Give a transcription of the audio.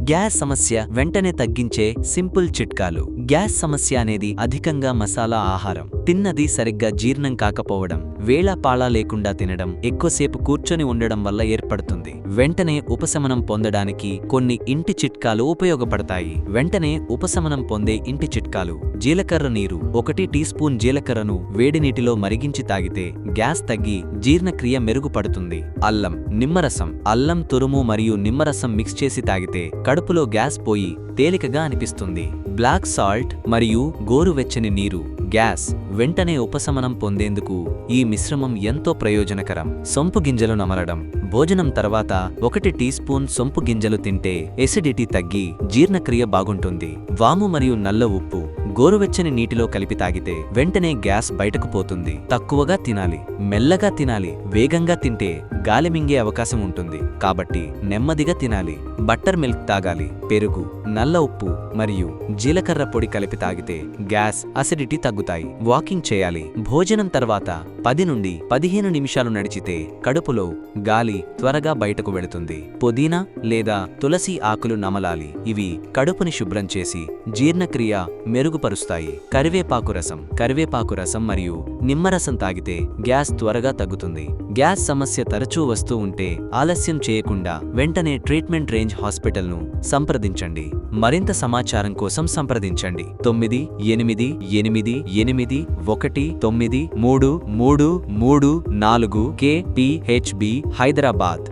Gas సమస్య వెంటనే తగ్గించే సింపుల్ చిట్కాలు. గ్యాస్ సమస్య అనేది అధికంగా మసాలా ఆహారం, తిన్నది సరిగ్గా జీర్ణం కాకపోవడం, వేళాపాళా లేకుండా తినడం, ఎక్కువసేపు కూర్చొని ఉండడం వల్ల ఏర్పడుతుంది. వెంటనే ఉపశమనం పొందడానికి కొన్ని ఇంటి చిట్కాలు ఉపయోగపడతాయి. వెంటనే ఉపశమనం పొందే ఇంటి చిట్కాలు: జీలకర్ర నీరు. 1 టీ స్పూన్ జీలకర్రను వేడి నీటిలో మరిగించి తాగితే గ్యాస్ తగ్గి జీర్ణక్రియ మెరుగుపడుతుంది. అల్లం, నిమ్మరసం. అల్లం తురుము మరియు నిమ్మరసం మిక్స్ చేసి తాగితే కడుపులో గ్యాస్ పోయి తేలికగా అనిపిస్తుంది. బ్లాక్ సాల్ట్ మరియు గోరువెచ్చని నీరు. గ్యాస్ వెంటనే ఉపశమనం పొందేందుకు ఈ మిశ్రమం ఎంతో ప్రయోజనకరం. సొంపు గింజలు నమలడం. భోజనం తర్వాత 1 టీ స్పూన్ సొంపు గింజలు తింటే ఎసిడిటీ తగ్గి జీర్ణక్రియ బాగుంటుంది. వాము మరియు నల్ల ఉప్పు గోరువెచ్చని నీటిలో కలిపి తాగితే వెంటనే గ్యాస్ బయటకు పోతుంది. తక్కువగా తినాలి, మెల్లగా తినాలి. వేగంగా తింటే గాలి మింగే అవకాశం ఉంటుంది, కాబట్టి నెమ్మదిగా తినాలి. బట్టర్ మిల్క్ తాగాలి. పెరుగు, నల్ల ఉప్పు మరియు జీలకర్ర పొడి కలిపి తాగితే గ్యాస్, అసిడిటీ తగ్గుతాయి. వాకింగ్ చేయాలి. భోజనం తర్వాత 10 నుండి 15 నిమిషాలు నడిచితే కడుపులో గాలి త్వరగా బయటకు వెళుతుంది. పుదీనా లేదా తులసి ఆకులు నమలాలి. ఇవి కడుపుని శుభ్రం చేసి జీర్ణక్రియ మెరుగుపరుస్తాయి. కరివేపాకు రసం. కరివేపాకు రసం మరియు నిమ్మరసం తాగితే గ్యాస్ త్వరగా తగ్గుతుంది. గ్యాస్ సమస్య తరచూ వస్తూ ఉంటే ఆలస్యం చేయకుండా వెంటనే ట్రీట్మెంట్ రేంజ్ హాస్పిటల్ను సంప్రదించండి. మరింత సమాచారం కోసం సంప్రదించండి 9888193334 KPHB హైదరాబాద్.